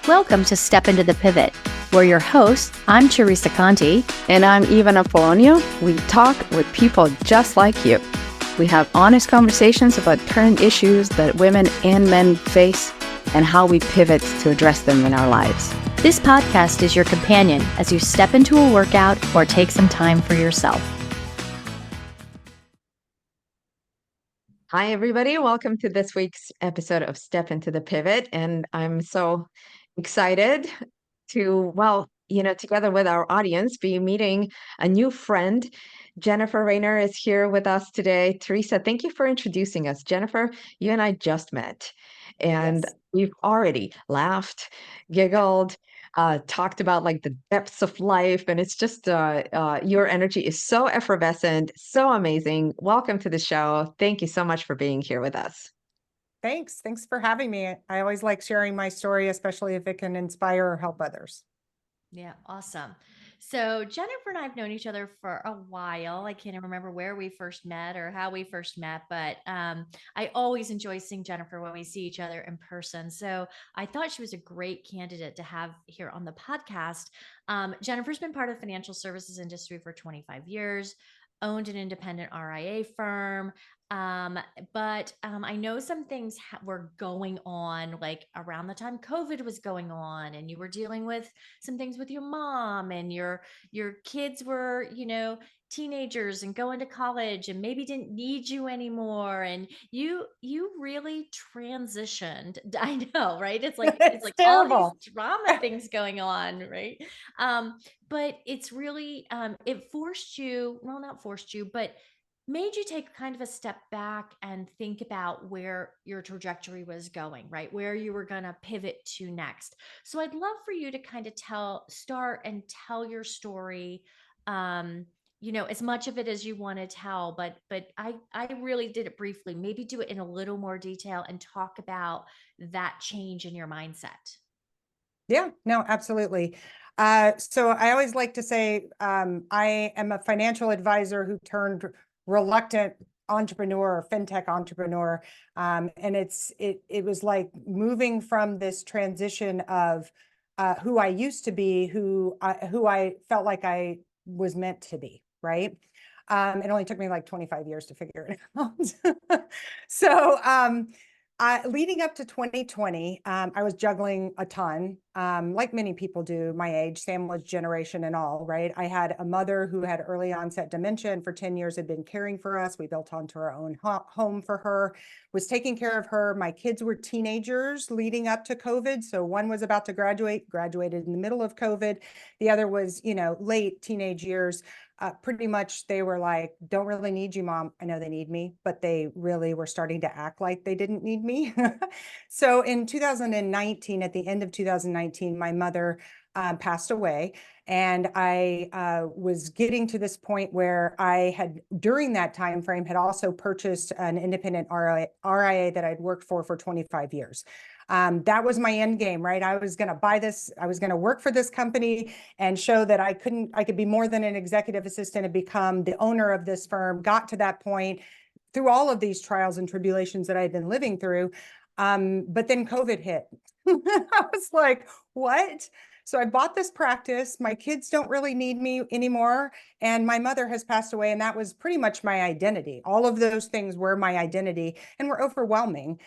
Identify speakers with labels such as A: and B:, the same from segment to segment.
A: Welcome to Step Into the Pivot. We're your hosts. I'm Teresa Conti.
B: And I'm Ivana Polonio. We talk with people just like you. We have honest conversations about current issues that women and men face and how we pivot to address them in our lives.
A: This podcast is your companion as you step into a workout or take some time for yourself.
B: Hi, everybody. Welcome to this week's episode of Step Into the Pivot. And I'm so excited to, together with our audience, be meeting a new friend. Jennifer Rayner is here with us today. Teresa, thank you for introducing us. Jennifer, you and I just met, and
C: Yes.
B: we've already laughed, giggled, talked about like the depths of life. And it's just your energy is so effervescent, so amazing. Welcome to the show. Thank you so much for being here with us.
C: Thanks. Thanks for having me. I always like sharing my story, especially if it can inspire or help others.
D: Yeah, awesome. So Jennifer and I have known each other for a while. I can't even remember where we first met or how we first met, but I always enjoy seeing Jennifer when we see each other in person. So I thought she was a great candidate to have here on the podcast. Jennifer's been part of the financial services industry for 25 years, owned an independent RIA firm. But I know some things were going on like around the time COVID was going on, and you were dealing with some things with your mom, and your kids were, teenagers and going to college and maybe didn't need you anymore, and you really transitioned. I know, right? It's like
C: It's
D: all
C: terrible.
D: these drama things going on, right? But it's really it forced you, well, not forced you, but made you take kind of a step back and think about where your trajectory was going, right? Where you were going to pivot to next. So I'd love for you to kind of start and tell your story. As much of it as you want to tell, but I really did it briefly. Maybe do it in a little more detail and talk about that change in your mindset.
C: Yeah, no, absolutely. So I always like to say I am a financial advisor who turned reluctant entrepreneur or fintech entrepreneur. And it was like moving from this transition of who I used to be, who I felt like I was meant to be, right? It only took me like 25 years to figure it out. So leading up to 2020, I was juggling a ton, like many people do my age, sandwich generation and all, right? I had a mother who had early onset dementia and for 10 years had been caring for us. We built onto our own home for her, was taking care of her. My kids were teenagers leading up to COVID. So one was about to graduated in the middle of COVID. The other was, late teenage years. Pretty much they were like, don't really need you, Mom. I know they need me, but they really were starting to act like they didn't need me. So in 2019, at the end of 2019, my mother passed away. And I was getting to this point where I had, during that time frame, had also purchased an independent RIA that I'd worked for 25 years. That was my end game, right? I was going to buy this. I was going to work for this company and show that I could be more than an executive assistant and become the owner of this firm. Got to that point through all of these trials and tribulations that I had been living through. But then COVID hit. I was like, what? So I bought this practice. My kids don't really need me anymore. And my mother has passed away. And that was pretty much my identity. All of those things were my identity and were overwhelming.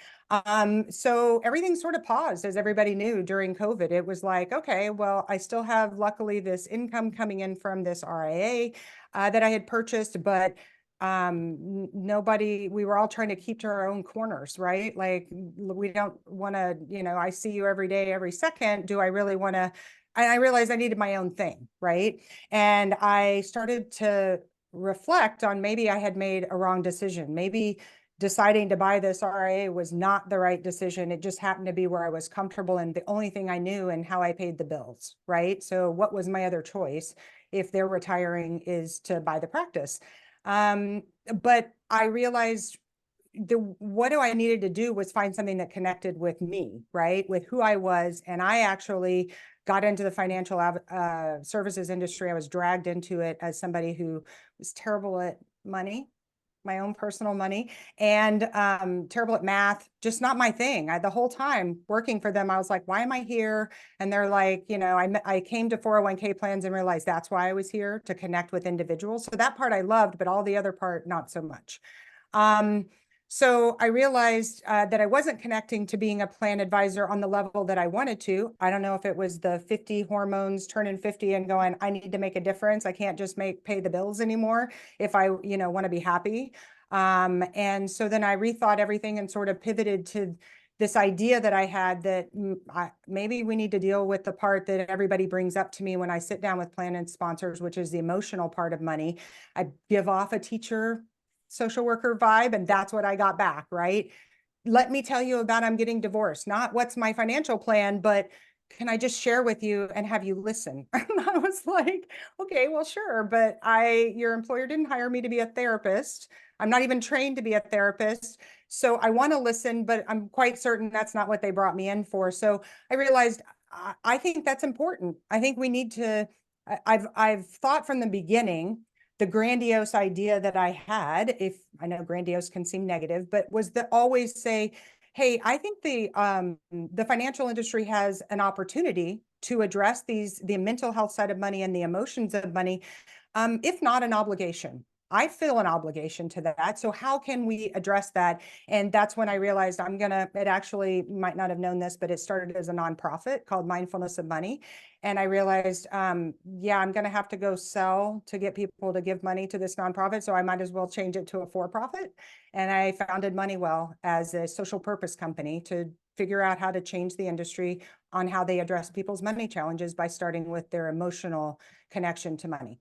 C: So everything sort of paused, as everybody knew during COVID. It was like, okay, well, I still have luckily this income coming in from this RIA that I had purchased, but we were all trying to keep to our own corners, right? Like we don't want to, I see you every day, every second. Do I really want to? I realized I needed my own thing, right? And I started to reflect on maybe I had made a wrong decision. Maybe deciding to buy this RIA was not the right decision. It just happened to be where I was comfortable and the only thing I knew and how I paid the bills, right? So what was my other choice if they're retiring is to buy the practice? But I realized what I needed to do was find something that connected with me, right? With who I was. And I actually got into the financial services industry. I was dragged into it as somebody who was terrible at money. my own personal money, and terrible at math, just not my thing. The whole time working for them, I was like, why am I here? And they're like, I came to 401k plans and realized that's why I was here, to connect with individuals. So that part I loved, but all the other part, not so much. So I realized that I wasn't connecting to being a plan advisor on the level that I wanted to. I don't know if it was the 50 hormones, turning 50 and going, I need to make a difference. I can't just pay the bills anymore if I, want to be happy. And so then I rethought everything and sort of pivoted to this idea that I had that maybe we need to deal with the part that everybody brings up to me when I sit down with plan and sponsors, which is the emotional part of money. I give off a teacher, social worker vibe, and that's what I got back, right? Let me tell you about I'm getting divorced, not what's my financial plan, but can I just share with you and have you listen? And I was like, okay, well, sure, but your employer didn't hire me to be a therapist. I'm not even trained to be a therapist. So I want to listen, but I'm quite certain that's not what they brought me in for. So I realized I think that's important. I think we need to, I've thought from the beginning, the grandiose idea that I had, if I know grandiose can seem negative, but was to always say, hey, I think the financial industry has an opportunity to address the mental health side of money and the emotions of money, if not an obligation. I feel an obligation to that. So how can we address that? And that's when I realized it actually might not have known this, but it started as a nonprofit called Mindfulness of Money. And I realized, yeah, I'm going to have to go sell to get people to give money to this nonprofit. So I might as well change it to a for-profit. And I founded Moneywell as a social purpose company to figure out how to change the industry on how they address people's money challenges by starting with their emotional connection to money.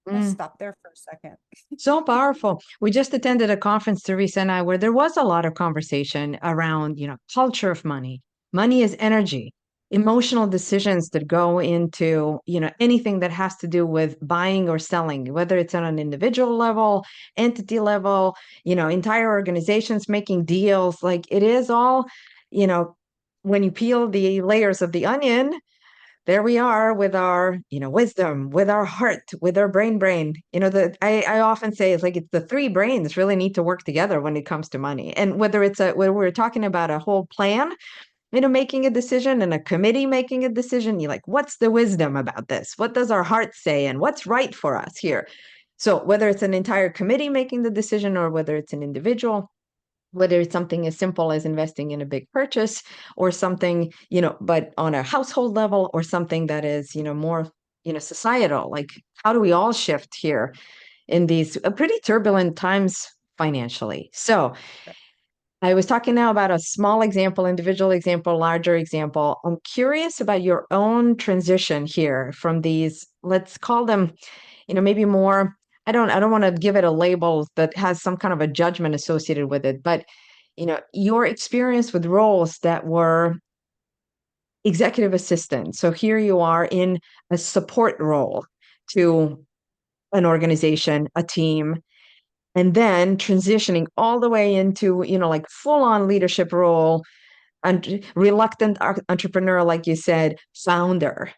C: Let's stop there for a second.
B: So powerful. We just attended a conference, Teresa and I, where there was a lot of conversation around, culture of money. Money is energy, emotional decisions that go into, anything that has to do with buying or selling, whether it's on an individual level, entity level, entire organizations making deals. Like it is all, when you peel the layers of the onion, there we are with our, wisdom, with our heart, with our brain. I often say it's the three brains really need to work together when it comes to money. And whether we're talking about a whole plan, making a decision, and a committee making a decision, you're like, what's the wisdom about this? What does our heart say? And what's right for us here? So whether it's an entire committee making the decision or whether it's an individual, whether it's something as simple as investing in a big purchase or something, but on a household level, or something that is, more, societal, like how do we all shift here in these pretty turbulent times financially? So I was talking now about a small example, individual example, larger example. I'm curious about your own transition here from these, let's call them, maybe more, I don't want to give it a label that has some kind of a judgment associated with it, but your experience with roles that were executive assistant. So here you are in a support role to an organization, a team, and then transitioning all the way into, like full on leadership role, and reluctant entrepreneur, like you said, founder.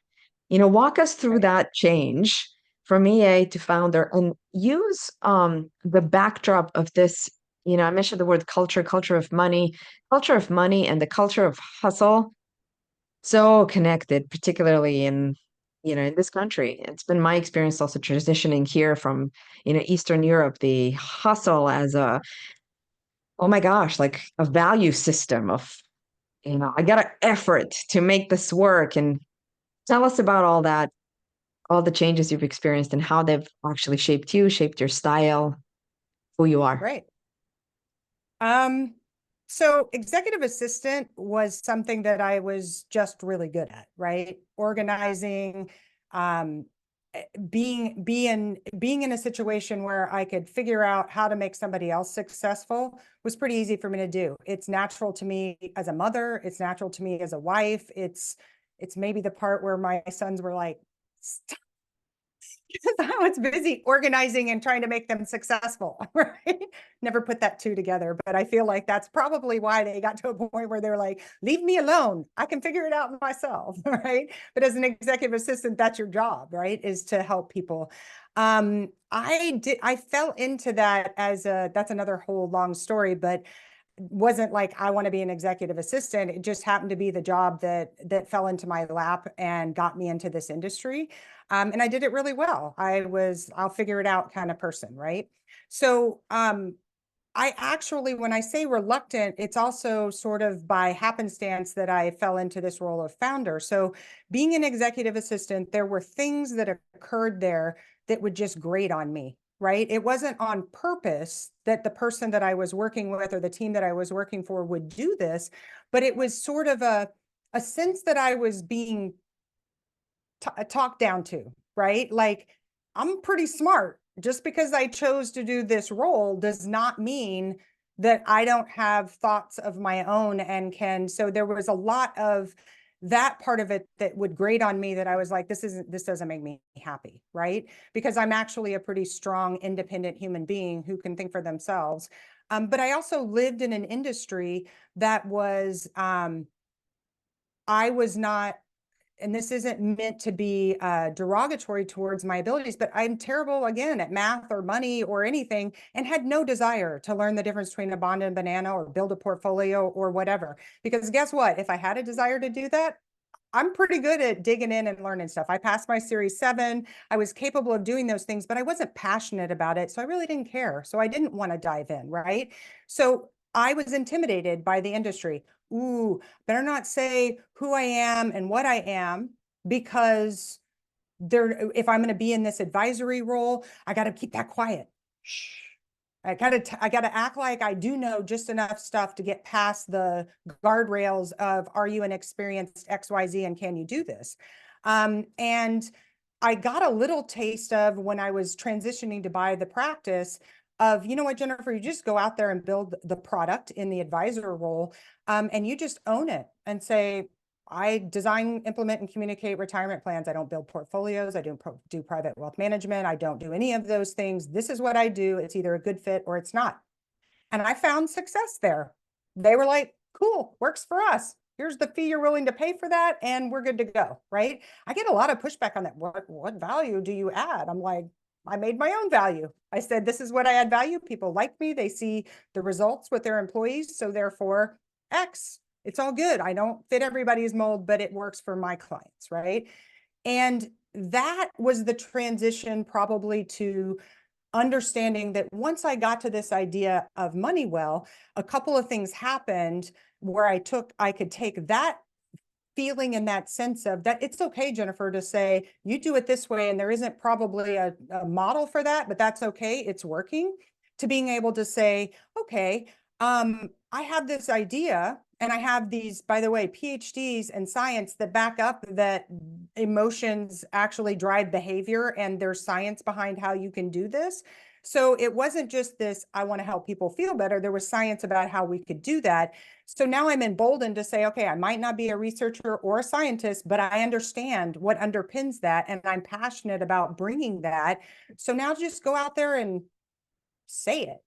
B: Walk us through that change from EA to founder, and use the backdrop of this. I mentioned the word culture of money, and the culture of hustle. So connected, particularly in this country. It's been my experience also transitioning here from, Eastern Europe, the hustle as oh my gosh, like a value system of, I got to effort to make this work. And tell us about all that, all the changes you've experienced and how they've actually shaped you, shaped your style, who you are.
C: Right. So executive assistant was something that I was just really good at, right? Organizing, being in a situation where I could figure out how to make somebody else successful was pretty easy for me to do. It's natural to me as a mother. It's natural to me as a wife. It's maybe the part where my sons were like, stop. because I was busy organizing and trying to make them successful, right? Never put that two together, but I feel like that's probably why they got to a point where they're like, leave me alone. I can figure it out myself, right? But as an executive assistant, that's your job, right? Is to help people. I fell into that that's another whole long story, but wasn't like I want to be an executive assistant. It just happened to be the job that fell into my lap and got me into this industry. And I did it really well. I'll figure it out kind of person, right? So I actually, when I say reluctant, it's also sort of by happenstance that I fell into this role of founder. So being an executive assistant, there were things that occurred there that would just grate on me, right? It wasn't on purpose that the person that I was working with or the team that I was working for would do this, but it was sort of a sense that I was being talked down to, right? Like, I'm pretty smart. Just because I chose to do this role does not mean that I don't have thoughts of my own and can. So there was a lot of that part of it that would grate on me that I was like, this doesn't make me happy, right? Because I'm actually a pretty strong, independent human being who can think for themselves. But I also lived in an industry that was, I was not, and this isn't meant to be derogatory towards my abilities, but I'm terrible again at math or money or anything, and had no desire to learn the difference between a bond and banana or build a portfolio or whatever. Because guess what? If I had a desire to do that, I'm pretty good at digging in and learning stuff. I passed my Series 7. I was capable of doing those things, but I wasn't passionate about it. So I really didn't care. So I didn't want to dive in, right? So I was intimidated by the industry. Ooh, better not say who I am and what I am, because if I'm going to be in this advisory role, I got to keep that quiet. Shh. I gotta act like I do know just enough stuff to get past the guardrails of, are you an experienced XYZ and can you do this? And I got a little taste of, when I was transitioning to buy the practice, of, you know what, Jennifer, you just go out there and build the product in the advisor role, and you just own it and say, I design, implement, and communicate retirement plans. I don't build portfolios. I don't do private wealth management. I don't do any of those things. This is what I do. It's either a good fit or it's not. And I found success there. They were like, cool, works for us. Here's the fee you're willing to pay for that, and we're good to go, right? I get a lot of pushback on that. What value do you add? I'm like, I made my own value. I said, this is what I add value. People like me. They see the results with their employees. So therefore, X. It's all good. I don't fit everybody's mold, but it works for my clients, right? And that was the transition probably to understanding that once I got to this idea of MoneyWell, a couple of things happened where I could take that feeling and that sense of that it's okay, Jennifer, to say, you do it this way, and there isn't probably a model for that, but that's okay, it's working, to being able to say, okay, I have this idea, and I have these, by the way, PhDs in science that back up that emotions actually drive behavior, and there's science behind how you can do this. So it wasn't just this, I want to help people feel better. There was science about how we could do that. So now I'm emboldened to say, okay, I might not be a researcher or a scientist, but I understand what underpins that, and I'm passionate about bringing that. So now just go out there and say it.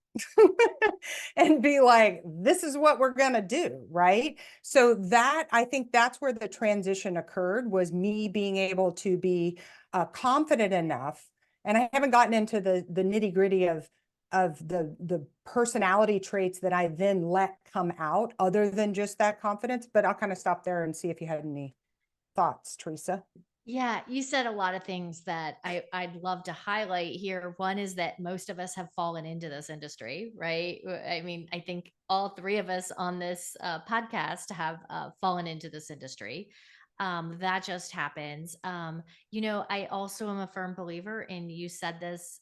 C: And be like, this is what we're going to do, right? So that, I think that's where the transition occurred, was me being able to be confident enough. And I haven't gotten into the nitty gritty of the personality traits that I then let come out, other than just that confidence. But I'll kind of stop there and see if you had any thoughts, Teresa.
D: Yeah, you said a lot of things that I'd love to highlight here. One is that most of us have fallen into this industry, right? I mean, I think all three of us on this podcast have fallen into this industry. That just happens. I also am a firm believer in, you said this,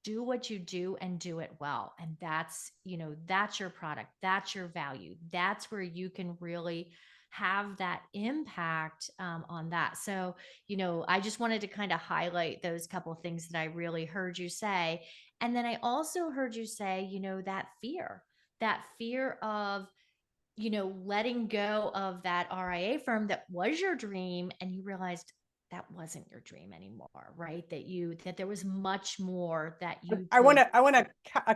D: do what you do and do it well. And that's your product, that's your value. That's where you can really have that impact on that. So, I just wanted to kind of highlight those couple of things that I really heard you say. And then I also heard you say, that fear of, letting go of that RIA firm that was your dream, and you realized, that wasn't your dream anymore, right? That there was much more that you
C: I want to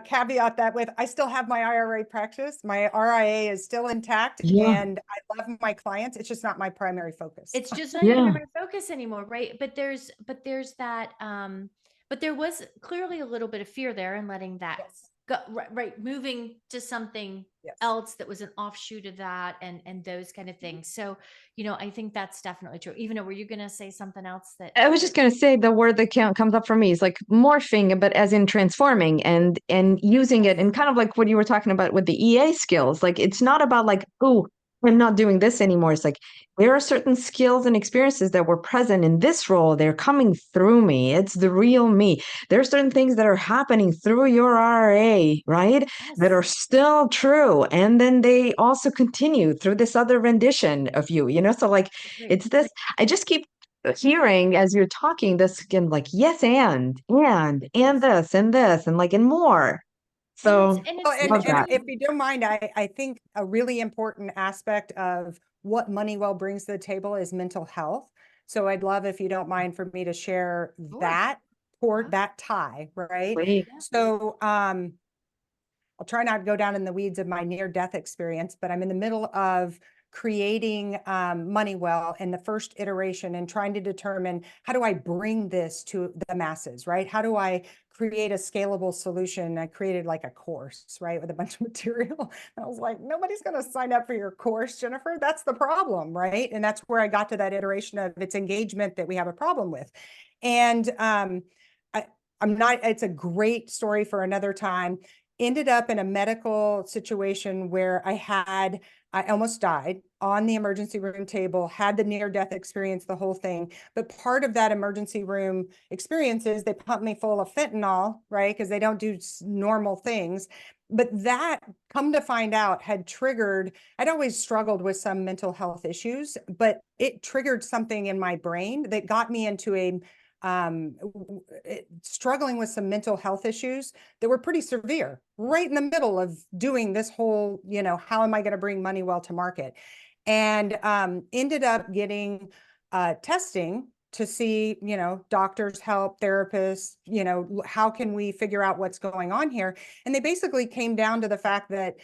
C: caveat that with, I still have my IRA practice. My RIA is still intact,
B: Yeah.
C: and I love my clients. It's just not my primary focus.
D: It's just not your
B: Yeah.
D: primary focus anymore, right? But there's that but there was clearly a little bit of fear there in letting that
C: Yes.
D: go, right, moving to something
C: Yes.
D: else that was an offshoot of that, and those kind of things. So, I think that's definitely true. Even though, were you going to say something else that
B: I was just going to say the word that comes up for me is like morphing, but as in transforming and using it, and kind of like what you were talking about with the EA skills. Like it's not about like, oh, I'm not doing this anymore. It's like there are certain skills and experiences that were present in this role. They're coming through me. It's the real me. There are certain things that are happening through your RA, right? That are still true. And then they also continue through this other rendition of you, So like
D: Great.
B: it's this, I just keep hearing as you're talking this again, like, yes, and this, and like, and more. So
D: and
C: Well,
D: it's
B: love
C: and
B: that.
C: if you don't mind, I think a really important aspect of what Moneywell brings to the table is mental health. So I'd love, if you don't mind, for me to share
D: Sure.
C: that toward that tie, right?
B: Wait.
C: So I'll try not to go down in the weeds of my near-death experience, but I'm in the middle of creating Moneywell in the first iteration and trying to determine, how do I bring this to the masses, right? How do I create a scalable solution? I created like a course, right, with a bunch of material. I was like, nobody's going to sign up for your course, Jennifer. That's the problem, right? And that's where I got to that iteration of it's engagement that we have a problem with. And I'm not, it's a great story for another time. Ended up in a medical situation where I almost died on the emergency room table, had the near-death experience, the whole thing. But part of that emergency room experience is they pumped me full of fentanyl, right? Because they don't do normal things. But that, come to find out, had triggered, I'd always struggled with some mental health issues, but it triggered something in my brain that got me into struggling with some mental health issues that were pretty severe, right in the middle of doing this whole, how am I going to bring Moneywell to market? And ended up getting testing to see, doctors help, therapists, how can we figure out what's going on here? And they basically came down to the fact that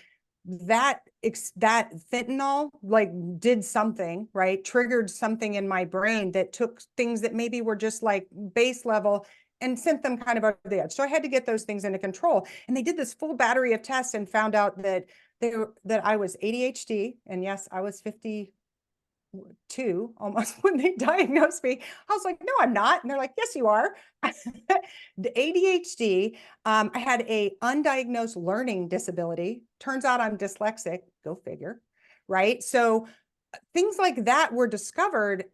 C: fentanyl like did something, right? Triggered something in my brain that took things that maybe were just like base level and sent them kind of over the edge. So I had to get those things into control. And they did this full battery of tests and found out that I was ADHD. And yes, I was 52 almost when they diagnosed me. I was like, no, I'm not. And they're like, yes, you are. The ADHD. I had a undiagnosed learning disability. Turns out I'm dyslexic. Go figure. Right. So things like that were discovered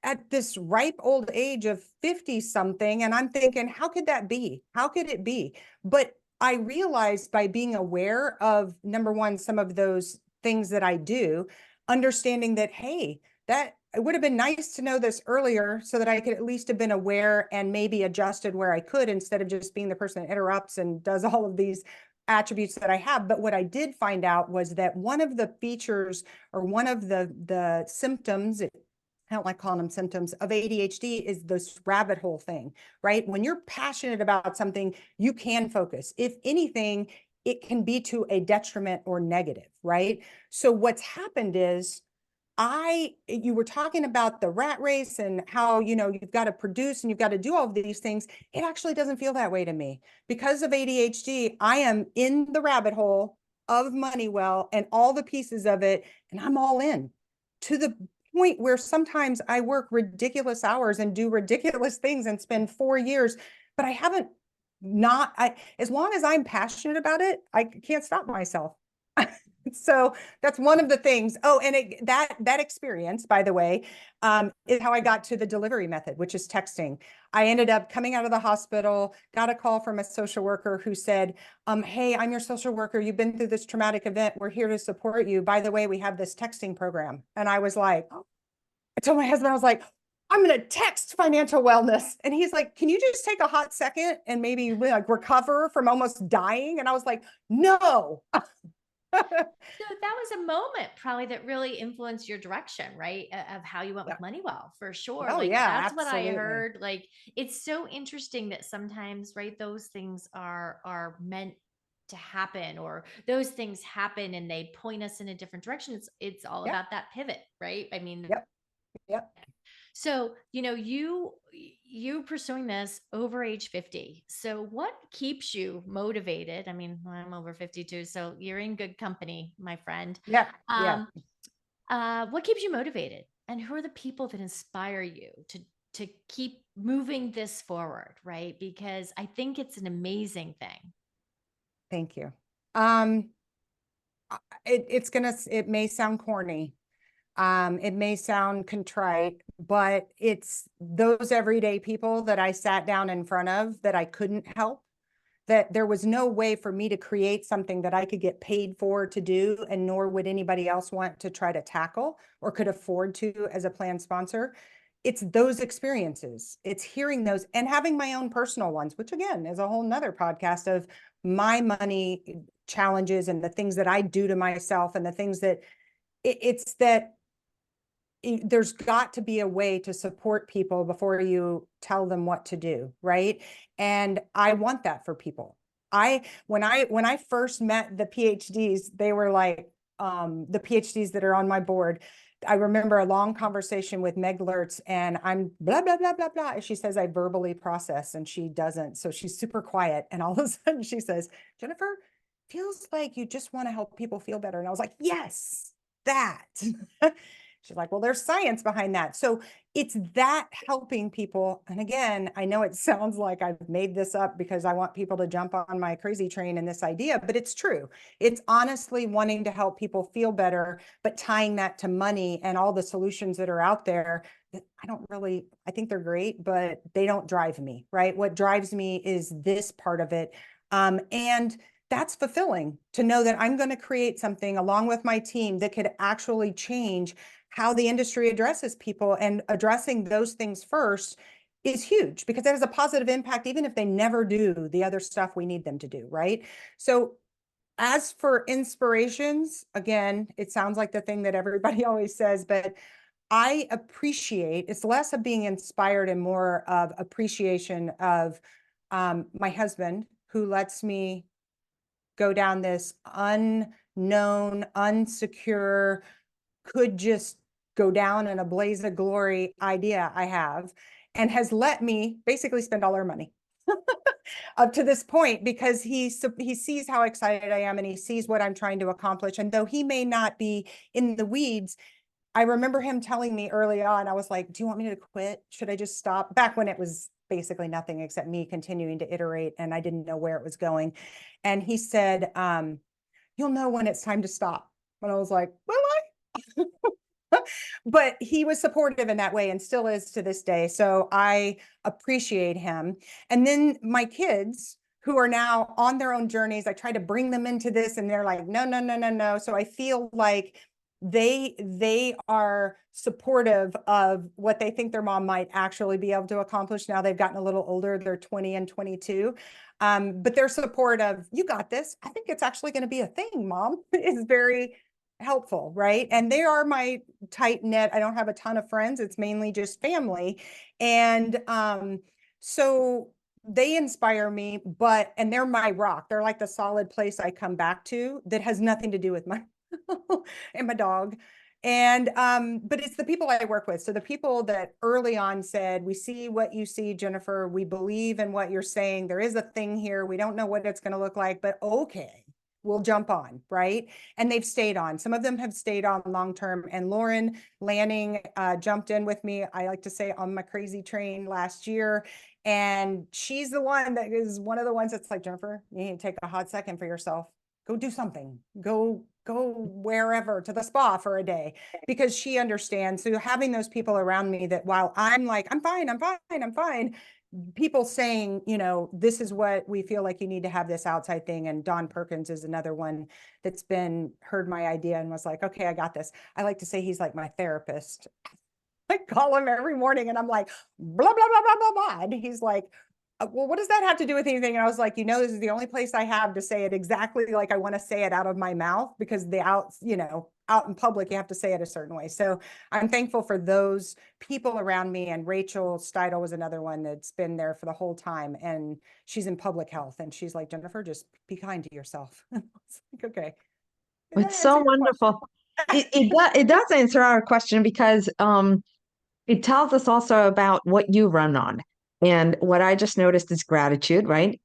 C: at this ripe old age of 50 something. And I'm thinking, how could that be? How could it be? But I realized by being aware of, number one, some of those things that I do, understanding that, hey, that it would have been nice to know this earlier so that I could at least have been aware and maybe adjusted where I could, instead of just being the person that interrupts and does all of these attributes that I have. But what I did find out was that one of the features, or one of the symptoms, I don't like calling them symptoms, of ADHD is this rabbit hole thing, right? When you're passionate about something, you can focus. If anything, it can be to a detriment or negative, right? So what's happened is, you were talking about the rat race and how, you've got to produce and you've got to do all of these things. It actually doesn't feel that way to me. Because of ADHD, I am in the rabbit hole of Moneywell and all the pieces of it, and I'm all in, to the point where sometimes I work ridiculous hours and do ridiculous things and spend 4 years, but I haven't as long as I'm passionate about it, I can't stop myself. So that's one of the things. Oh, and that experience, by the way, is how I got to the delivery method, which is texting. I ended up coming out of the hospital, got a call from a social worker who said, hey, I'm your social worker. You've been through this traumatic event. We're here to support you. By the way, we have this texting program. And I was like, I told my husband, I was like, I'm going to text financial wellness. And he's like, can you just take a hot second and maybe like recover from almost dying? And I was like, no.
D: So that was a moment probably that really influenced your direction, right? Of how you went with
C: Yeah.
D: Moneywell, for sure.
C: Oh
D: Like
C: yeah,
D: that's what I
C: absolutely.
D: heard. Like it's so interesting that sometimes, right, those things are meant to happen, or those things happen and they point us in a different direction. It's all
C: Yep.
D: about that pivot, right? I mean,
C: Yep. Yep.
D: so, you pursuing this over age 50. So what keeps you motivated? I mean, I'm over 52, so you're in good company, my friend.
C: Yeah. Yeah.
D: Um, what keeps you motivated? And who are the people that inspire you to keep moving this forward, right? Because I think it's an amazing thing.
C: Thank you. Um, it may sound corny. It may sound contrite, but it's those everyday people that I sat down in front of that I couldn't help, that there was no way for me to create something that I could get paid for to do, and nor would anybody else want to try to tackle or could afford to as a plan sponsor. It's those experiences. It's hearing those and having my own personal ones, which again is a whole nother podcast of my money challenges and the things that I do to myself and the things that it's that there's got to be a way to support people before you tell them what to do, right? And I want that for people. When I first met the PhDs, they were like the PhDs that are on my board. I remember a long conversation with Meg Lertz, and I'm blah blah blah blah blah. She says I verbally process, and she doesn't, so she's super quiet. And all of a sudden, she says, "Jennifer, feels like you just want to help people feel better." And I was like, "Yes, that." She's like, well, there's science behind that. So it's that helping people. And again, I know it sounds like I've made this up because I want people to jump on my crazy train and this idea, but it's true. It's honestly wanting to help people feel better, but tying that to money and all the solutions that are out there that I think they're great, but they don't drive me, right? What drives me is this part of it. And that's fulfilling to know that I'm going to create something along with my team that could actually change how the industry addresses people, and addressing those things first is huge because that has a positive impact, even if they never do the other stuff we need them to do, right? So as for inspirations, again, it sounds like the thing that everybody always says, but I appreciate, it's less of being inspired and more of appreciation of my husband, who lets me go down this unknown, unsecure, could just go down in a blaze of glory idea I have, and has let me basically spend all our money up to this point because he sees how excited I am and he sees what I'm trying to accomplish. And though he may not be in the weeds, I remember him telling me early on, I was like, do you want me to quit? Should I just stop? Back when it was basically nothing except me continuing to iterate and I didn't know where it was going. And he said, you'll know when it's time to stop. And I was like, will I? But he was supportive in that way and still is to this day. So I appreciate him. And then my kids, who are now on their own journeys, I try to bring them into this and they're like, no, no, no, no, no. So I feel like they are supportive of what they think their mom might actually be able to accomplish. Now they've gotten a little older, they're 20 and 22. But their support of, you got this. I think it's actually going to be a thing, mom, is very helpful, right? And they are my tight knit. I don't have a ton of friends. It's mainly just family. And so they inspire me, and they're my rock. They're like the solid place I come back to that has nothing to do with my and my dog. And but it's the people I work with. So the people that early on said, we see what you see, Jennifer. We believe in what you're saying. There is a thing here. We don't know what it's going to look like, but okay, we'll jump on, right? And they've stayed on. Some of them have stayed on long term. And Lauren Lanning jumped in with me, I like to say, on my crazy train last year. And she's the one that is one of the ones that's like, Jennifer, you need to take a hot second for yourself. Go do something. Go wherever, to the spa for a day, because she understands. So having those people around me that while I'm like, I'm fine, I'm fine, I'm fine, people saying, this is what we feel like you need to have this outside thing. And Don Perkins is another one that's heard my idea and was like, okay, I got this. I like to say he's like my therapist. I call him every morning and I'm like, blah, blah, blah, blah, blah, blah. And he's like, well, what does that have to do with anything? And I was like, this is the only place I have to say it exactly like I want to say it out of my mouth, because out in public, you have to say it a certain way. So I'm thankful for those people around me. And Rachel Steidel was another one that's been there for the whole time. And she's in public health. And she's like, Jennifer, just be kind to yourself. It's like, okay. Did that
B: It's
C: answer
B: so
C: your question?
B: wonderful. It does answer our question because it tells us also about what you run on. And what I just noticed is gratitude, right?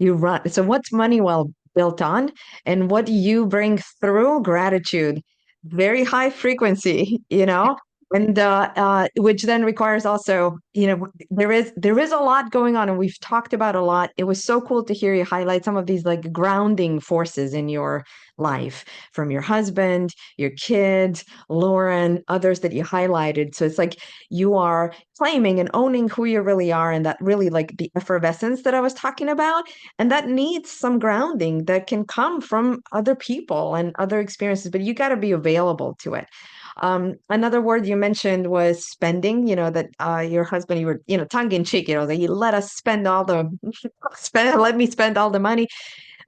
B: You run. So what's money well built on? And what do you bring through gratitude? Very high frequency, and which then requires also, there is a lot going on, and we've talked about a lot. It was so cool to hear you highlight some of these like grounding forces in your life, from your husband, your kids, Lauren, others that you highlighted. So it's like you are claiming and owning who you really are, and that really like the effervescence that I was talking about. And that needs some grounding that can come from other people and other experiences, but you got to be available to it. Another word you mentioned was spending, that your husband, you were, tongue in cheek, that he let us spend let me spend all the money.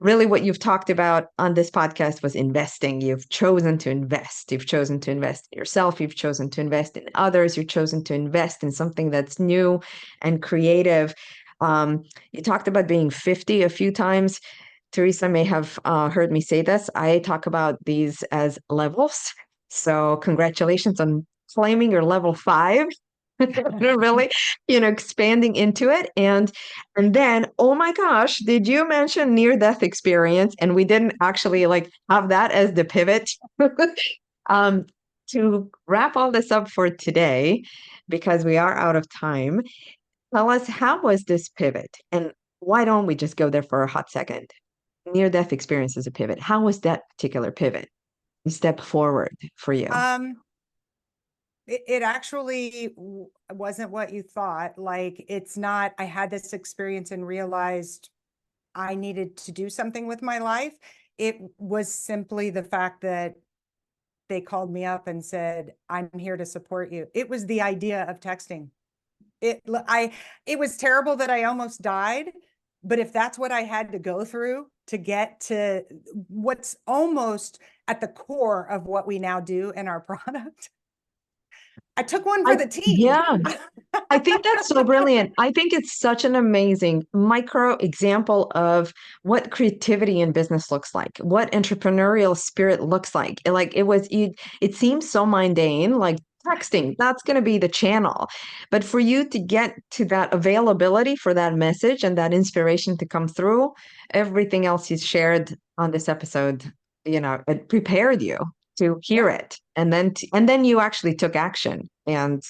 B: Really what you've talked about on this podcast was investing. You've chosen to invest. You've chosen to invest in yourself. You've chosen to invest in others. You've chosen to invest in something that's new and creative. You talked about being 50 a few times. Teresa may have heard me say this. I talk about these as levels. So congratulations on claiming your level 5. Really, expanding into it. And then, oh my gosh, did you mention near-death experience? And we didn't actually like have that as the pivot. To wrap all this up for today, because we are out of time, tell us, how was this pivot? And why don't we just go there for a hot second? Near-death experience is a pivot. How was that particular pivot? Step forward for you.
C: It actually wasn't what you thought. Like, it's not, I had this experience and realized I needed to do something with my life. It was simply the fact that they called me up and said, I'm here to support you. It was the idea of texting. It was terrible that I almost died, but if that's what I had to go through to get to what's almost at the core of what we now do in our product, I took one for the team.
B: Yeah, I think that's so brilliant. I think it's such an amazing micro example of what creativity in business looks like, what entrepreneurial spirit looks like. It seems so mundane, like texting, that's going to be the channel. But for you to get to that availability for that message and that inspiration to come through, everything else you shared on this episode, it prepared you to hear it. And then you actually took action and,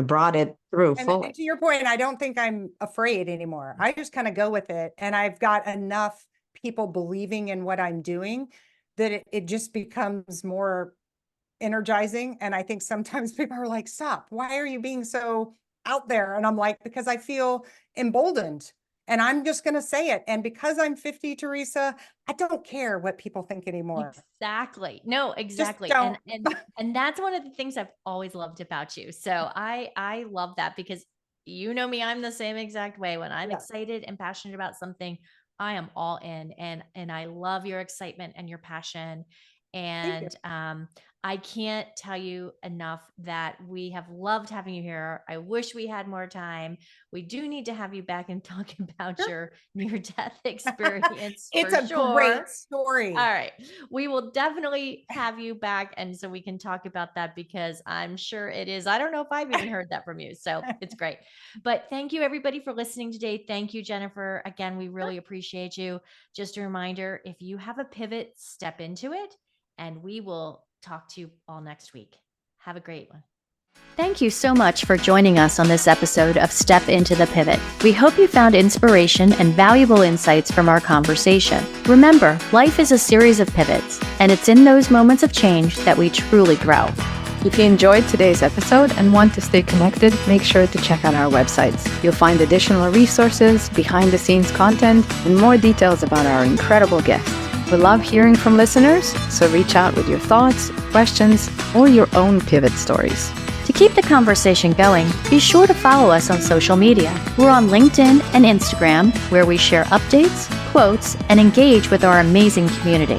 B: brought it through fully.
C: And to your point, I don't think I'm afraid anymore. I just kind of go with it. And I've got enough people believing in what I'm doing that it just becomes more energizing. And I think sometimes people are like, stop, why are you being so out there? And I'm like, because I feel emboldened. And I'm just going to say it. And because I'm 50, Teresa, I don't care what people think anymore.
D: Exactly. No, exactly. And that's one of the things I've always loved about you. So I love that, because you know me, I'm the same exact way. When I'm excited and passionate about something, I am all in, and I love your excitement and your passion. And I can't tell you enough that we have loved having you here. I wish we had more time. We do need to have you back and talk about your near-death experience.
C: It's a great story.
D: All right. We will definitely have you back, and so we can talk about that, because I'm sure it is. I don't know if I've even heard that from you. So it's great. But thank you everybody for listening today. Thank you, Jennifer. Again, we really appreciate you. Just a reminder, if you have a pivot, step into it, and we will talk to you all next week. Have a great one.
A: Thank you so much for joining us on this episode of Step Into the Pivot. We hope you found inspiration and valuable insights from our conversation. Remember, life is a series of pivots, and it's in those moments of change that we truly grow.
E: If you enjoyed today's episode and want to stay connected, make sure to check out our websites. You'll find additional resources, behind-the-scenes content, and more details about our incredible guests. We love hearing from listeners, so reach out with your thoughts, questions, or your own pivot stories.
A: To keep the conversation going, be sure to follow us on social media. We're on LinkedIn and Instagram, where we share updates, quotes, and engage with our amazing community.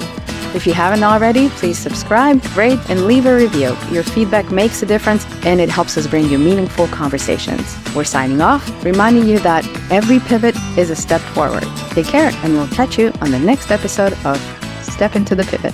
E: If you haven't already, please subscribe, rate, and leave a review. Your feedback makes a difference, and it helps us bring you meaningful conversations. We're signing off, reminding you that every pivot is a step forward. Take care, and we'll catch you on the next episode of Step Into the Pivot.